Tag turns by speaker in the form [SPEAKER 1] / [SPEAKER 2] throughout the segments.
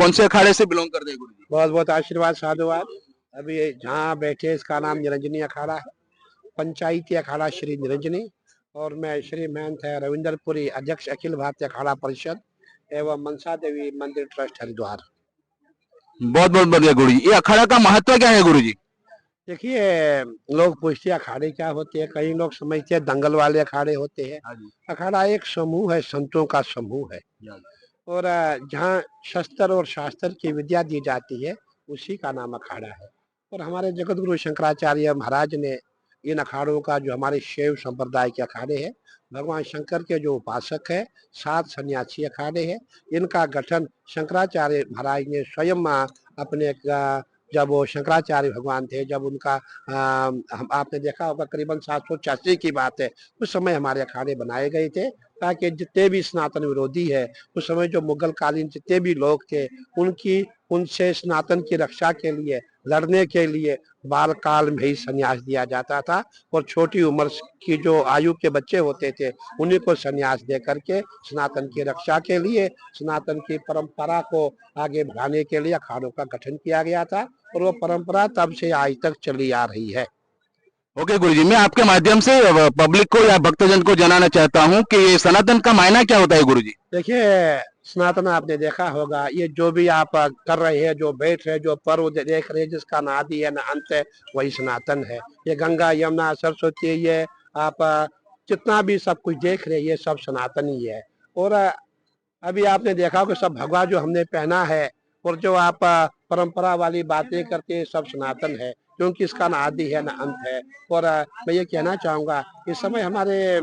[SPEAKER 1] कौन से अखाड़े से बिलोंग करते हैं गुरुजी?
[SPEAKER 2] बहुत बहुत आशीर्वाद साधुवाद। अभी जहाँ बैठे इसका नाम निरंजनी अखाड़ा है, पंचायती अखाड़ा श्री निरंजनी। और मैं श्री महंत है रविंद्रपुरी, अध्यक्ष अखिल भारतीय अखाड़ा परिषद एवं मनसा देवी मंदिर ट्रस्ट हरिद्वार।
[SPEAKER 1] बहुत बहुत बढ़िया गुरुजी। ये अखाड़ा का महत्व क्या है गुरुजी?
[SPEAKER 2] देखिए, लोग पूछते हैं अखाड़े क्या होते हैं, कई लोग समझते हैं दंगल वाले अखाड़े होते हैं। अखाड़ा एक समूह है, संतों का समूह है। और जहाँ शस्त्र और शास्त्र की विद्या दी जाती है उसी का नाम अखाड़ा है। और हमारे जगत गुरु शंकराचार्य महाराज ने इन अखाड़ों का, जो हमारे शैव संप्रदाय के अखाड़े हैं, भगवान शंकर के जो उपासक है, 7 सन्यासी अखाड़े हैं, इनका गठन शंकराचार्य महाराज ने स्वयं अपने जब वो शंकराचार्य भगवान थे, जब उनका आपने देखा होगा करीबन 786 की बात है, उस समय हमारे अखाड़े बनाए गए थे, ताकि जितने भी सनातन विरोधी है, उस समय जो मुगल कालीन जितने भी लोग थे, उनसे सनातन की रक्षा के लिए, लड़ने के लिए बाल काल में ही संन्यास दिया जाता था। और छोटी उम्र की जो आयु के बच्चे होते थे, उन्हीं को संन्यास दे करके सनातन की रक्षा के लिए, सनातन की परंपरा को आगे बढ़ाने के लिए अखाड़ों का गठन किया गया था। और वो परंपरा तब से आज तक चली आ रही है।
[SPEAKER 1] ओके गुरुजी, मैं आपके माध्यम से पब्लिक को या भक्तजन को जनाना चाहता हूँ कि ये सनातन का मायना क्या होता है गुरुजी?
[SPEAKER 2] देखिए, सनातन आपने देखा होगा, ये जो भी आप कर रहे हैं, जो बैठ रहे, जो पर्व देख रहे हैं, जिसका ना आदि है ना अंत है, वही सनातन है। ये गंगा यमुना सरस्वती, ये आप जितना भी सब कुछ देख रहे हैं, ये सब सनातन ही है। और अभी आपने देखा कि सब भगवा जो हमने पहना है और जो आप परंपरा वाली बातें करते हैं, सब सनातन है, क्योंकि इसका ना आदि है ना अंत है। और मैं ये कहना चाहूंगा, इस समय हमारे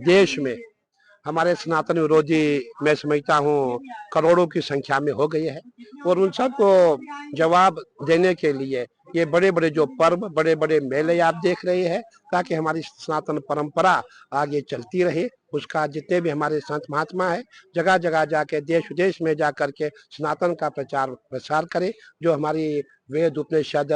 [SPEAKER 2] देश में हमारे सनातन विरोधी, मैं समझता हूँ, करोड़ों की संख्या में हो गए हैं। और उन सबको जवाब देने के लिए ये बड़े बड़े जो पर्व, बड़े बड़े मेले आप देख रहे हैं, ताकि हमारी सनातन परंपरा आगे चलती रहे। उसका जितने भी हमारे संत महात्मा है, जगह जगह जाके, देश विदेश में जा करके सनातन का प्रचार प्रसार करें। जो हमारी वेद उपनिषद,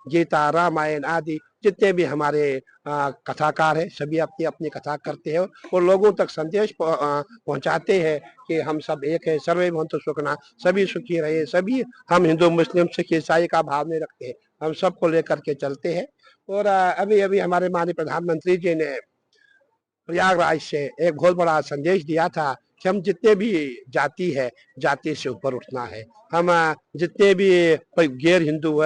[SPEAKER 2] गीता, रामायण आदि जितने भी हमारे कथाकार है, सभी अपनी अपनी कथा करते हैं और लोगों तक संदेश पहुंचाते हैं कि हम सब एक है, सर्वे भवन्तु सुखिनः, सभी सुखी रहे। सभी हम हिंदू मुस्लिम सिख ईसाई का भाव नहीं रखते हैं, हम सबको लेकर के चलते हैं। और अभी अभी हमारे माननीय प्रधानमंत्री जी ने प्रयागराज से एक बहुत बड़ा संदेश दिया था कि हम जितने भी जाति है, जाति से ऊपर उठना है। हम जितने भी गैर हिंदू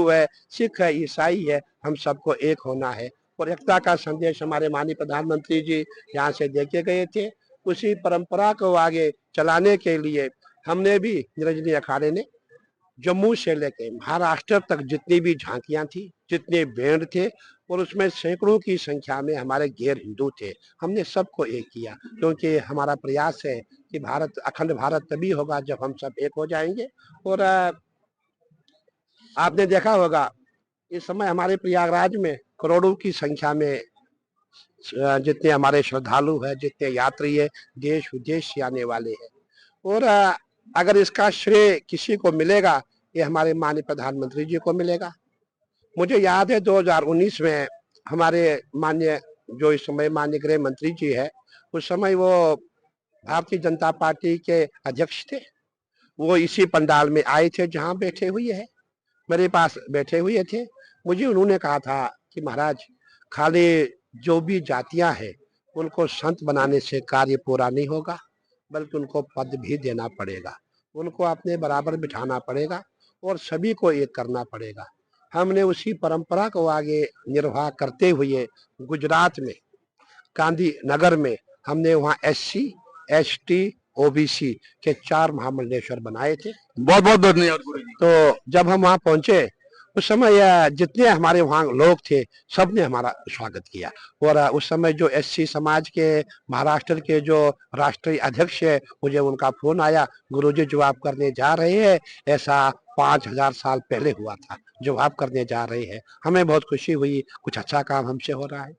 [SPEAKER 2] है, सिख है, ईसाई है, हम सबको एक होना है। और एकता का संदेश हमारे माननीय प्रधानमंत्री जी यहाँ से देके गए थे। उसी परंपरा को आगे चलाने के लिए हमने भी निरंजनी अखाड़े ने जम्मू से लेके महाराष्ट्र तक जितनी भी झांकियां थी, जितने बैंड थे, और उसमें सैकड़ों की संख्या में हमारे गैर हिंदू थे, हमने सबको एक किया। क्योंकि हमारा प्रयास है कि भारत, अखंड भारत तभी होगा जब हम सब एक हो जाएंगे। और आपने देखा होगा, इस समय हमारे प्रयागराज में करोड़ों की संख्या में जितने हमारे श्रद्धालु हैं, जितने यात्री है, देश विदेश से आने वाले हैं। और अगर इसका श्रेय किसी को मिलेगा, ये हमारे माननीय प्रधानमंत्री जी को मिलेगा। मुझे याद है 2019 में हमारे माननीय, जो इस समय माननीय गृह मंत्री जी है, उस समय वो भारतीय जनता पार्टी के अध्यक्ष थे। वो इसी पंडाल में आए थे जहां बैठे हुए हैं, मेरे पास बैठे हुए थे। मुझे उन्होंने कहा था कि महाराज, खाली जो भी जातियां हैं उनको संत बनाने से कार्य पूरा नहीं होगा, बल्कि उनको पद भी देना पड़ेगा, उनको अपने बराबर बिठाना पड़ेगा और सभी को एक करना पड़ेगा। हमने उसी परंपरा को आगे निर्वाह करते हुए गुजरात में गांधीनगर में हमने वहाँ SC, ST, OBC के 4 महामंडलेश्वर बनाए थे।
[SPEAKER 1] बहुत बहुत धन्यवाद गुरुजी।
[SPEAKER 2] तो जब हम वहाँ पहुंचे, उस समय जितने हमारे वहाँ लोग थे, सबने हमारा स्वागत किया। और उस समय जो SC समाज के महाराष्ट्र के जो राष्ट्रीय अध्यक्ष है, मुझे उनका फोन आया, गुरुजी जो आप करने जा रहे हैं, ऐसा 5000 साल पहले हुआ था, जो आप करने जा रहे हैं। हमें बहुत खुशी हुई, कुछ अच्छा काम हमसे हो रहा है।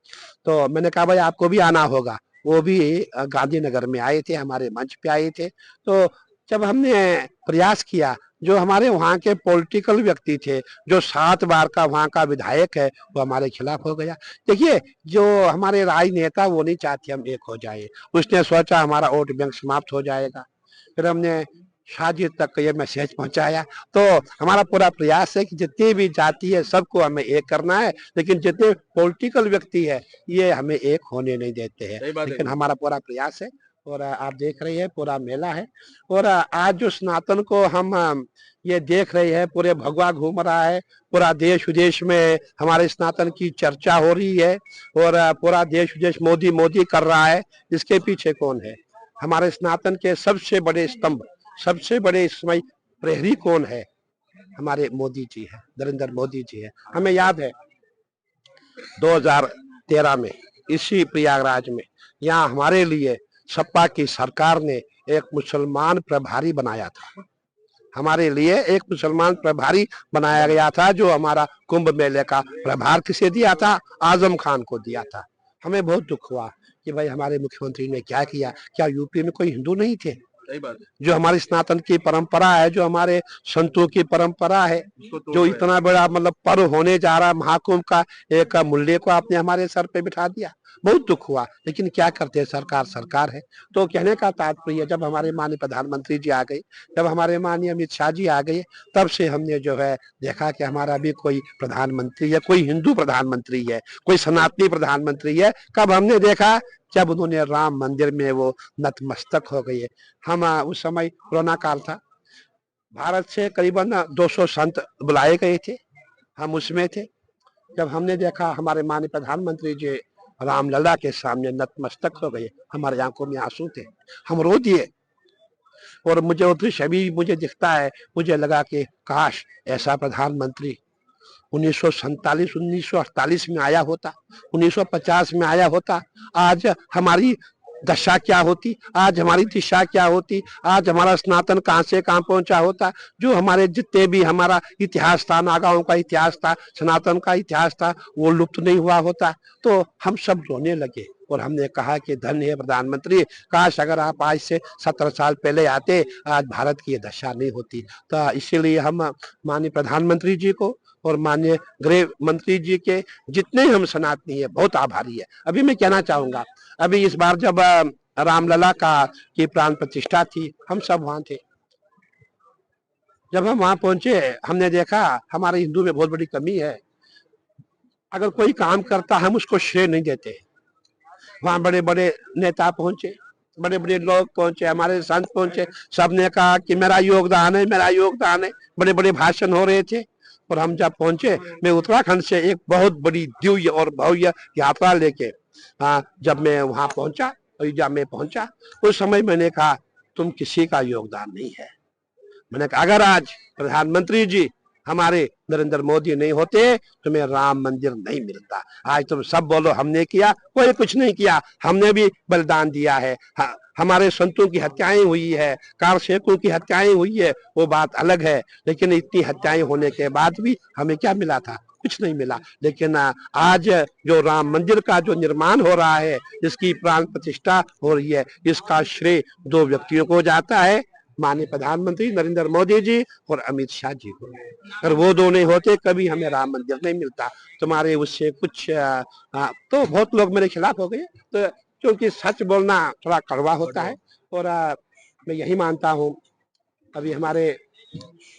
[SPEAKER 2] तो मैंने कहा भाई आपको भी आना होगा। वो भी गांधीनगर में आए थे, हमारे मंच पे आए थे। तो जब हमने प्रयास किया, जो हमारे वहाँ के पॉलिटिकल व्यक्ति थे, जो 7 बार का वहाँ का विधायक है, वो हमारे खिलाफ हो गया। देखिए, जो हमारे राजनेता वो नहीं चाहते हम एक हो जाए। उसने सोचा हमारा वोट बैंक समाप्त हो जाएगा। फिर हमने शादी तक ये मैसेज पहुंचाया। तो हमारा पूरा प्रयास है कि जितनी भी जाति है सबको हमें एक करना है, लेकिन जितने पॉलिटिकल व्यक्ति है ये हमें एक होने नहीं देते हैं। लेकिन हमारा पूरा प्रयास है। और आप देख रहे हैं पूरा मेला है। और आज जो सनातन को हम ये देख रहे हैं, पूरे भगवा घूम रहा है, पूरा देश विदेश में हमारे सनातन की चर्चा हो रही है। और पूरा देश विदेश मोदी मोदी कर रहा है। इसके पीछे कौन है? हमारे सनातन के सबसे बड़े स्तंभ, सबसे बड़े इस समय प्रहरी कौन है? हमारे मोदी जी है, नरेंद्र मोदी जी है। हमें याद है 2013 में इसी प्रयागराज में यहाँ हमारे लिए सपा की सरकार ने एक मुसलमान प्रभारी बनाया था। हमारे लिए एक मुसलमान प्रभारी बनाया गया था, जो हमारा कुंभ मेले का प्रभार किसे दिया था? आजम खान को दिया था। हमें बहुत दुख हुआ कि भाई हमारे मुख्यमंत्री ने क्या किया। क्या यूपी में कोई हिंदू नहीं थे?
[SPEAKER 1] सही बात है।
[SPEAKER 2] जो हमारी सनातन की परंपरा है, जो हमारे संतों की परंपरा है, जो इतना बड़ा मतलब पर्व होने जा रहा महाकुंभ का, एक मूल्य को आपने हमारे सर पे बिठा दिया। बहुत दुख हुआ, लेकिन क्या करते हैं, सरकार सरकार है। तो कहने का तात्पर्य, जब हमारे माननीय प्रधानमंत्री जी आ गए, जब हमारे माननीय अमित शाह जी आ गए, तब से हमने जो है देखा कि हमारा भी कोई प्रधानमंत्री है, कोई हिंदू प्रधानमंत्री है, कोई सनातनी प्रधानमंत्री है। कब हमने देखा? जब उन्होंने राम मंदिर में वो नतमस्तक हो गए। हम उस समय कोरोना काल था, भारत से करीबन 200 संत बुलाए गए थे, हम उसमें थे। जब हमने देखा हमारे माननीय प्रधानमंत्री जी रामलला के सामने नतमस्तक हो गए, हमारे आंखों में आंसू थे, हम रो दिए। और मुझे वो दृश्य अभी मुझे दिखता है, मुझे लगा कि काश ऐसा प्रधानमंत्री 1947 1948 में आया होता, 1950 में आया होता, आज हमारी दशा क्या होती, आज हमारी दिशा क्या होती, आज हमारा सनातन कहां से कहां पहुंचा होता। जो हमारे जितने भी हमारा इतिहास था, नागाओं का इतिहास था, सनातन का इतिहास था, वो लुप्त नहीं हुआ होता। तो हम सब रोने लगे और हमने कहा कि धन्य है प्रधानमंत्री, काश अगर आप आज से 17 साल पहले आते, आज भारत की ये दशा नहीं होती। तो इसीलिए हम माननीय प्रधानमंत्री जी को और माननीय गृह मंत्री जी के, जितने हम सनातनी है, बहुत आभारी है। अभी मैं कहना चाहूंगा, अभी इस बार जब रामलला का की प्राण प्रतिष्ठा थी, हम सब वहां थे। जब हम वहां पहुंचे, हमने देखा हमारे हिंदू में बहुत बड़ी कमी है। अगर कोई काम करता हम उसको श्रेय नहीं देते। वहां बड़े बड़े नेता पहुंचे, बड़े बड़े लोग पहुंचे, हमारे संत पहुंचे, सबने कहा कि मेरा योगदान है, मेरा योगदान है। बड़े बड़े भाषण हो रहे थे। और हम जब पहुंचे, मैं उत्तराखंड से एक बहुत बड़ी दिव्य और भव्य यात्रा लेके जब मैं वहां पहुंचा, अयोध्या में पहुंचा, उस समय मैंने कहा तुम किसी का योगदान नहीं है। मैंने कहा अगर आज प्रधानमंत्री जी हमारे नरेंद्र मोदी नहीं होते, तुम्हें राम मंदिर नहीं मिलता। आज तुम सब बोलो हमने किया, कोई कुछ नहीं किया। हमने भी बलिदान दिया है, हमारे संतों की हत्याएं हुई है, कारसेवकों की हत्याएं हुई है, वो बात अलग है। लेकिन इतनी हत्याएं होने के बाद भी हमें क्या मिला था? कुछ नहीं मिला। लेकिन आज जो राम मंदिर का जो निर्माण हो रहा है, इसकी प्राण प्रतिष्ठा हो रही है, इसका श्रेय दो व्यक्तियों को जाता है, माननीय प्रधानमंत्री नरेंद्र मोदी जी और अमित शाह जी को। अगर वो दो नहीं होते, कभी हमें राम मंदिर नहीं मिलता। तुम्हारे उससे कुछ तो बहुत लोग मेरे खिलाफ हो गए, तो क्योंकि सच बोलना थोड़ा कड़वा होता है। और मैं यही मानता हूँ, अभी हमारे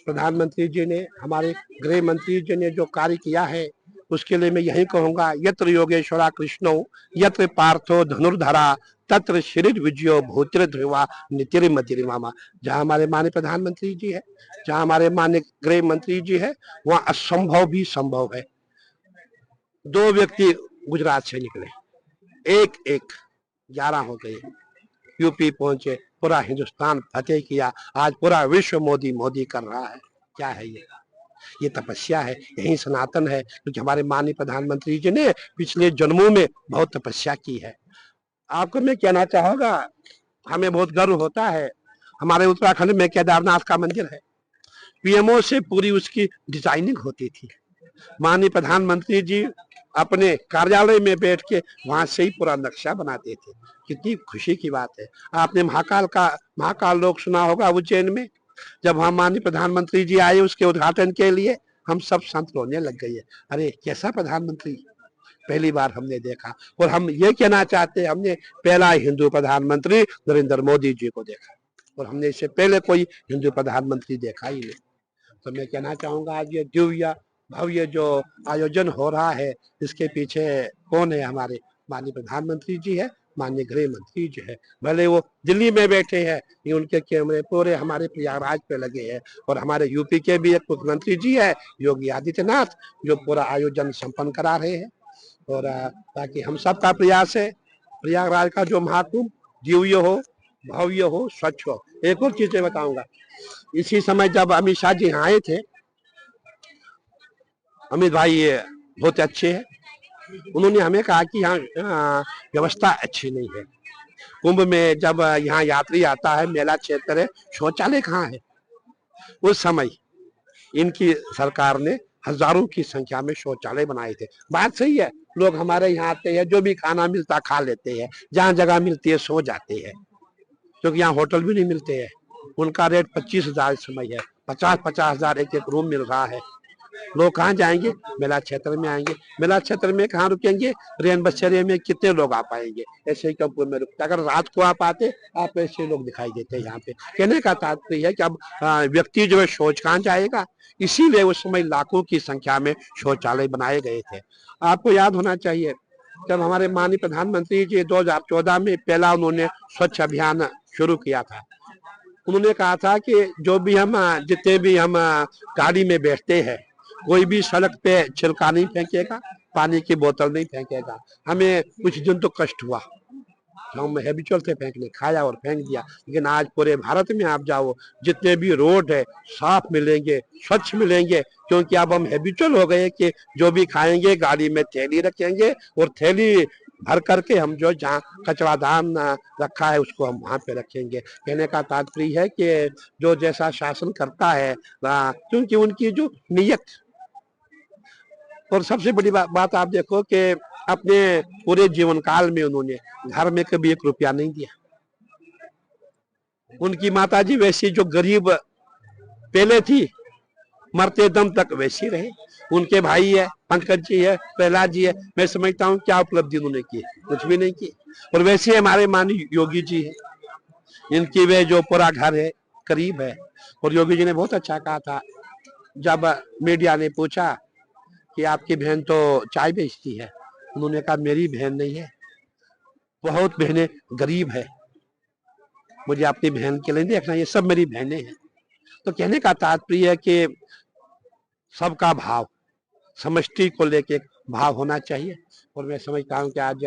[SPEAKER 2] प्रधानमंत्री जी ने, हमारे गृह मंत्री जी ने जो कार्य किया है, उसके लिए मैं यही कहूंगा, यत्र योगेश्वरा कृष्णो यत्र पार्थो धनुर्धरा तत्र शरीर विजयो भूतिर ध्रुवा नितिरिमतिरिमामा। जहाँ हमारे माननीय प्रधानमंत्री जी है, जहाँ हमारे माननीय गृह मंत्री जी है, वहाँ असंभव भी संभव है। दो व्यक्ति गुजरात से निकले, एक एक 11 हो गए, यूपी पहुंचे, पूरा हिंदुस्तान फतेह किया। आज पूरा विश्व मोदी मोदी कर रहा है। क्या है ये तपस्या है, यही सनातन है। क्योंकि हमारे माननीय प्रधानमंत्री जी ने पिछले जन्मों में बहुत तपस्या की है। आपको मैं कहना चाहूंगा, हमें बहुत गर्व होता है, हमारे उत्तराखंड में केदारनाथ का मंदिर है, पीएमओ से पूरी उसकी डिजाइनिंग होती थी। माननीय प्रधानमंत्री जी अपने कार्यालय में बैठ के वहां से ही पूरा नक्शा बनाते थे। कितनी खुशी की बात है। आपने महाकाल लोक सुना होगा उज्जैन में, जब हम माननीय प्रधानमंत्री जी आए उसके उद्घाटन के लिए, हम सब संत रोने लग गए। अरे कैसा प्रधानमंत्री पहली बार हमने देखा। और हम ये कहना चाहते हैं, हमने पहला हिंदू प्रधानमंत्री नरेंद्र मोदी जी को देखा। और हमने इससे पहले कोई हिंदू प्रधानमंत्री देखा ही नहीं। तो मैं कहना चाहूंगा आज ये दिव्य भव्य जो आयोजन हो रहा है, इसके पीछे कौन है? हमारे माननीय प्रधानमंत्री जी है, माननीय गृह मंत्री जी है। भले वो दिल्ली में बैठे हैं, ये उनके कैमरे पूरे हमारे प्रयागराज पे लगे हैं। और हमारे यूपी के भी एक मुख्यमंत्री जी है, योगी आदित्यनाथ, जो पूरा आयोजन संपन्न करा रहे हैं। और ताकि हम सबका प्रयास है प्रयागराज का जो महाकुंभ दिव्य हो, भव्य हो, स्वच्छ हो। एक और चीज मैं बताऊंगा, इसी समय जब अमित शाह जी यहाँ आए थे, अमित भाई ये बहुत अच्छे हैं, उन्होंने हमें कहा कि यहाँ व्यवस्था अच्छी नहीं है। कुंभ में जब यहाँ यात्री आता है, मेला क्षेत्र है, शौचालय कहाँ है? उस समय इनकी सरकार ने हजारों की संख्या में शौचालय बनाए थे। बात सही है, लोग हमारे यहाँ आते हैं, जो भी खाना मिलता खा लेते हैं, जहाँ जगह मिलती है सो जाते हैं, क्योंकि यहाँ होटल भी नहीं मिलते हैं। उनका रेट 25,000 इस समय है, 50,000 एक एक रूम मिल रहा है। लोग कहाँ जाएंगे? मेला क्षेत्र में आएंगे। मेला क्षेत्र में कहाँ रुकेंगे? रेन बसेरे में कितने लोग आ पाएंगे? ऐसे ही कपूर में रुकते। अगर रात को आप आते, आप ऐसे लोग दिखाई देते हैं यहाँ पे। कहने का तात्पर्य है कि अब व्यक्ति जो है शौच कहाँ जाएगा? इसीलिए उस समय लाखों की संख्या में शौचालय बनाए गए थे। आपको याद होना चाहिए, जब हमारे माननीय प्रधानमंत्री जी 2014 में पहला उन्होंने स्वच्छ अभियान शुरू किया था, उन्होंने कहा था कि जो भी हम जितने भी हम गाड़ी में बैठते हैं, कोई भी सड़क पे छिलका नहीं फेंकेगा, पानी की बोतल नहीं फेंकेगा। हमें कुछ दिन तो कष्ट हुआ, हम हैबिचुअल थे फेंकने, खाया और फेंक दिया। लेकिन आज पूरे भारत में आप जाओ, जितने भी रोड है साफ मिलेंगे, स्वच्छ मिलेंगे, क्योंकि अब हम हैबिचुअल हो गए कि जो भी खाएंगे गाड़ी में थैली रखेंगे और थैली भर करके हम जो जहाँ कचरादान रखा है उसको हम वहां पे रखेंगे। कहने का तात्पर्य है कि जो जैसा शासन करता है, क्योंकि उनकी जो नीयत। और सबसे बड़ी बात आप देखो कि अपने पूरे जीवन काल में उन्होंने घर में कभी 1 रुपया नहीं दिया। उनकी माताजी वैसी जो गरीब पहले थी, मरते दम तक वैसी रहे। उनके भाई है पंकज जी है, प्रहलाद जी है, मैं समझता हूँ क्या उपलब्धि उन्होंने की? कुछ भी नहीं की। और वैसे हमारे माननीय योगी जी है, इनकी वे जो पूरा घर है करीब है। और योगी जी ने बहुत अच्छा कहा था, जब मीडिया ने पूछा कि आपकी बहन तो चाय बेचती है, उन्होंने कहा मेरी बहन नहीं है, बहुत बहनें गरीब है, मुझे अपनी बहन के लिए देखना, ये सब मेरी बहनें हैं। तो कहने का तात्पर्य है कि सबका भाव, समष्टि को लेके भाव होना चाहिए। और मैं समझता हूँ कि आज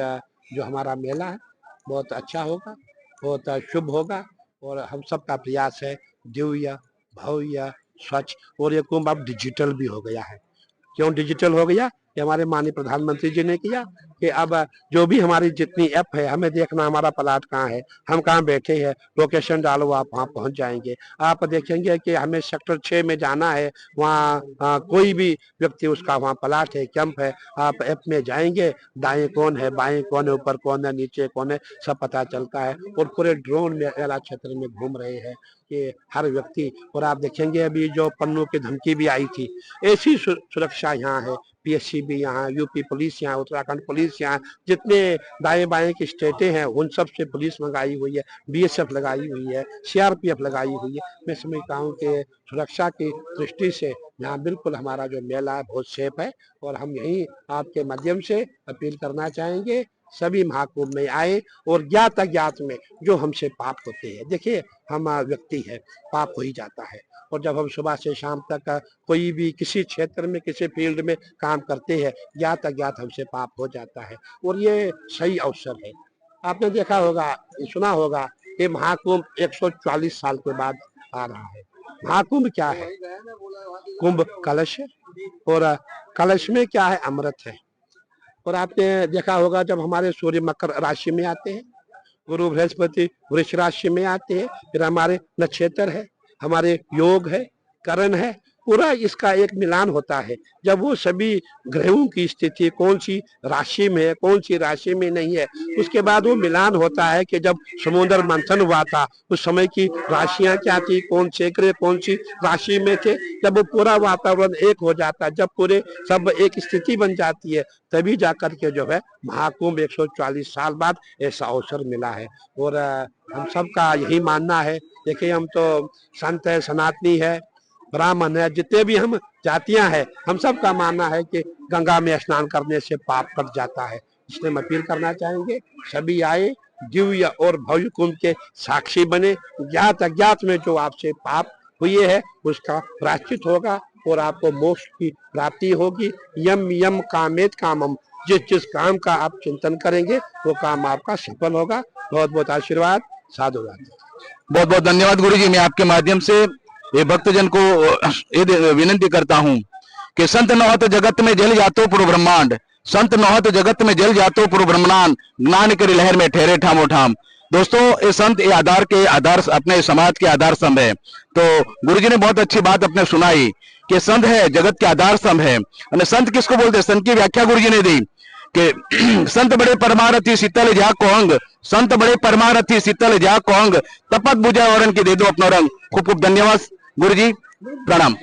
[SPEAKER 2] जो हमारा मेला है बहुत अच्छा होगा, बहुत शुभ होगा। और हम सबका प्रयास है दिव्य भव्य स्वच्छ। और ये कुंभ अब डिजिटल भी हो गया है। क्यों डिजिटल हो गया? ये हमारे माननीय प्रधानमंत्री जी ने किया कि अब जो भी हमारी जितनी ऐप है, हमें देखना हमारा प्लाट कहाँ है, हम कहाँ बैठे हैं, लोकेशन डालो, आप वहाँ पहुँच जाएंगे। आप देखेंगे कि हमें सेक्टर 6 में जाना है, वहाँ कोई भी व्यक्ति उसका वहाँ प्लाट है, कैंप है, आप ऐप में जाएंगे, दाएं कौन है, बाएं कौन है, ऊपर कौन है, नीचे कौन है, सब पता चलता है। और पूरे ड्रोन में मेला क्षेत्र में घूम रहे हैं कि हर व्यक्ति। और आप देखेंगे अभी जो पन्नू की धमकी भी आई थी, ऐसी सुरक्षा यहाँ है। पीएससी भी यहाँ, यूपी पुलिस यहाँ, उत्तराखंड पुलिस यहाँ, जितने दाएं बाएं की स्टेटें हैं उन सब से पुलिस मंगाई हुई है, बीएसएफ लगाई हुई है, सीआरपीएफ लगाई हुई है। मैं समझता हूँ कि सुरक्षा की दृष्टि से यहाँ बिल्कुल हमारा जो मेला है बहुत सेफ है। और हम यही आपके माध्यम से अपील करना चाहेंगे, सभी महाकुंभ में आए और ज्ञात अज्ञात में जो हमसे पाप होते हैं, देखिए हम व्यक्ति है, पाप हो ही जाता है। और जब हम सुबह से शाम तक कोई भी किसी क्षेत्र में किसी फील्ड में काम करते हैं, ज्ञात अज्ञात हमसे पाप हो जाता है। और ये सही अवसर है। आपने देखा होगा, सुना होगा कि महाकुंभ 144 साल के बाद आ रहा है। महाकुंभ क्या है? कुंभ कलश है, और कलश में क्या है? अमृत है। और आपने देखा होगा जब हमारे सूर्य मकर राशि में आते हैं, गुरु बृहस्पति वृष राशि में आते हैं, फिर हमारे नक्षत्र है, हमारे योग है, करण है, पूरा इसका एक मिलान होता है। जब वो सभी ग्रहों की स्थिति कौन सी राशि में है, कौन सी राशि में नहीं है, उसके बाद वो मिलान होता है कि जब समुद्र मंथन हुआ था उस समय की राशियां क्या थी, कौन से ग्रह कौन सी राशि में थे, जब वो पूरा वातावरण एक हो जाता है, जब पूरे सब एक स्थिति बन जाती है, तभी जाकर के जो है महाकुंभ 144 साल बाद ऐसा अवसर मिला है। और हम सबका यही मानना है। देखिए हम तो संत है, सनातनी है, ब्राह्मण है, जितने भी हम जातियां हैं, हम सबका मानना है कि गंगा में स्नान करने से पाप कट जाता है। इसलिए हम अपील करना चाहेंगे सभी आए, दिव्य और भव्य कुंभ के साक्षी बने। ज्ञात अज्ञात में जो आपसे पाप हुए है उसका प्रायश्चित होगा और आपको मोक्ष की प्राप्ति होगी। यम यम कामेत कामम, जिस जिस काम का आप चिंतन करेंगे वो काम आपका सफल होगा। बहुत बहुत आशीर्वाद, साधुवाद।
[SPEAKER 1] बहुत बहुत धन्यवाद गुरु जी। मैं आपके माध्यम से ये भक्तजन को ये विनती करता हूँ कि संत नौहत जगत में जल जातो पूर्व ब्रह्मांड, संत नौहत जगत में जल जातो पूर्व ब्रह्मांड, ज्ञान करी लहर में ठहरे ठामो ठाम। दोस्तों ये संत ये आधार अपने समाज के आधार स्तंभ है। तो गुरुजी ने बहुत अच्छी बात अपने सुनाई कि संत है जगत के आधार स्तंभ है। संत किसको बोलते हैं, संत की व्याख्या गुरुजी ने दी कि संत बड़े परमारथी शीतल जा कोंग, संत बड़े परमारथी शीतल जा कोंग, तपत बुझा औरन की दे दो अपना रंग। खूब खूब धन्यवाद गुरुजी, प्रणाम।